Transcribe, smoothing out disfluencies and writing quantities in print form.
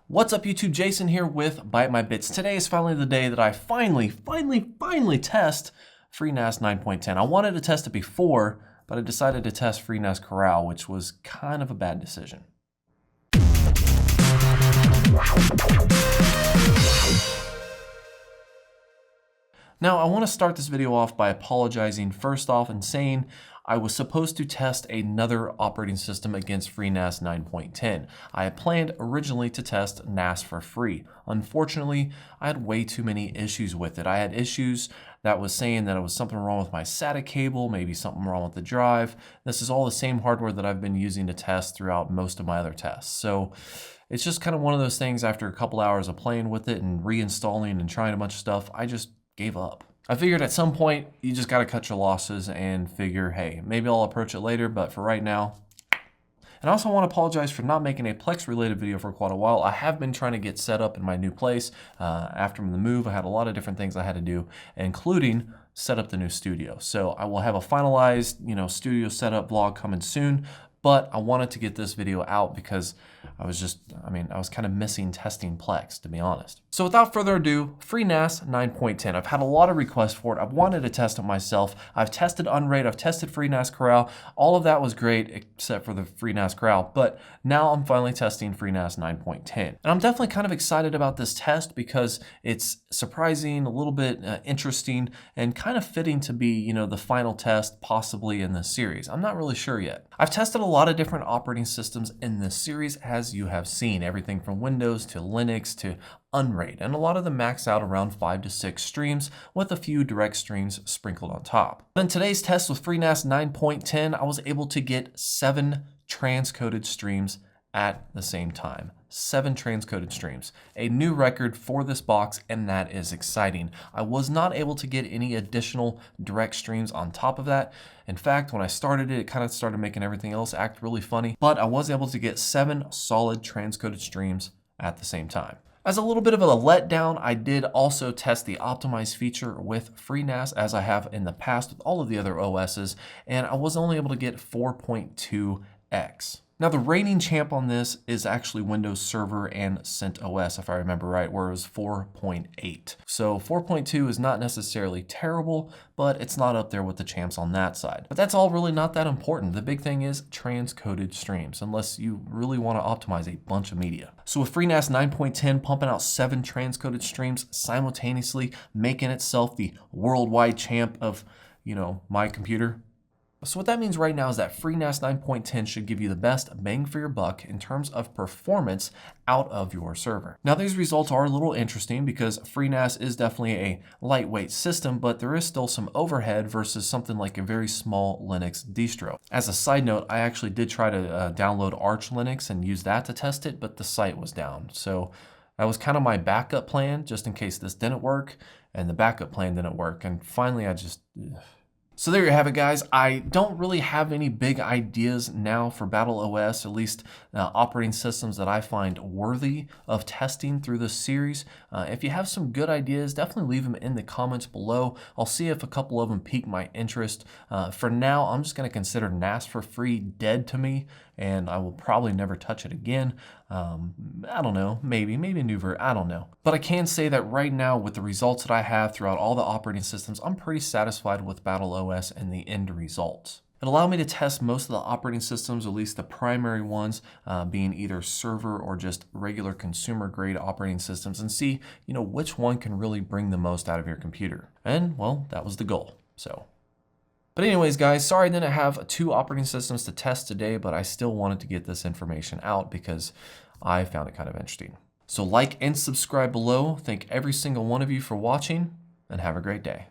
What's up YouTube, Jason here with Bite My Bits. Today is finally the day that I finally test FreeNAS 9.10. I wanted to test it before, but I decided to test FreeNAS Corral, which was kind of a bad decision. Now, I want to start this video off by apologizing first off and saying I was supposed to test another operating system against FreeNAS 9.10. I had planned originally to test NAS for free. Unfortunately, I had way too many issues with it. I had issues that was saying that it was something wrong with my SATA cable, maybe something wrong with the drive. This is all the same hardware that I've been using to test throughout most of my other tests. So it's just kind of one of those things after a couple hours of playing with it and reinstalling and trying a bunch of stuff, I just gave up. I figured at some point you just got to cut your losses and figure, hey, maybe I'll approach it later, but for right now. And I also want to apologize for not making a Plex related video for quite a while. I have been trying to get set up in my new place. After the move, I had a lot of different things I had to do, including set up the new studio. So I will have a finalized, studio setup vlog coming soon. But I wanted to get this video out because I was kind of missing testing Plex, to be honest. So without further ado, FreeNAS 9.10. I've had a lot of requests for it. I've wanted to test it myself. I've tested Unraid, I've tested FreeNAS Corral. All of that was great except for the FreeNAS Corral. But now I'm finally testing FreeNAS 9.10. And I'm definitely kind of excited about this test because it's surprising, a little bit interesting, and kind of fitting to be, the final test possibly in this series. I'm not really sure yet. I've tested a lot of different operating systems in this series, as you have seen, everything from Windows to Linux to Unraid, and a lot of them max out around 5 to 6 streams with a few direct streams sprinkled on top. In today's test with FreeNAS 9.10, I was able to get 7 transcoded streams at the same time. 7 transcoded streams. A new record for this box, and that is exciting. I was not able to get any additional direct streams on top of that. In fact, when I started it, it kind of started making everything else act really funny, but I was able to get 7 solid transcoded streams at the same time. As a little bit of a letdown, I did also test the optimized feature with FreeNAS as I have in the past with all of the other OSs, and I was only able to get 4.2x. Now the reigning champ on this is actually Windows Server and CentOS, if I remember right, where it was 4.8. So 4.2 is not necessarily terrible, but it's not up there with the champs on that side. But that's all really not that important. The big thing is transcoded streams, unless you really want to optimize a bunch of media. So with FreeNAS 9.10 pumping out 7 transcoded streams simultaneously, making itself the worldwide champ of, my computer. So what that means right now is that FreeNAS 9.10 should give you the best bang for your buck in terms of performance out of your server. Now these results are a little interesting because FreeNAS is definitely a lightweight system, but there is still some overhead versus something like a very small Linux distro. As a side note, I actually did try to download Arch Linux and use that to test it, but the site was down. So that was kind of my backup plan just in case this didn't work, and the backup plan didn't work. And finally So there you have it, guys. I don't really have any big ideas now for Battle OS, at least operating systems that I find worthy of testing through this series. If you have some good ideas, definitely leave them in the comments below. I'll see if a couple of them pique my interest. For now, I'm just going to consider NAS for free dead to me, and I will probably never touch it again. I don't know, maybe a new version, I don't know. But I can say that right now with the results that I have throughout all the operating systems, I'm pretty satisfied with Battle OS and the end results. It allowed me to test most of the operating systems, at least the primary ones, being either server or just regular consumer grade operating systems, and see, which one can really bring the most out of your computer. And well, that was the goal, so. But anyways, guys, sorry I didn't have 2 operating systems to test today, but I still wanted to get this information out because I found it kind of interesting. So like and subscribe below. Thank every single one of you for watching, and have a great day.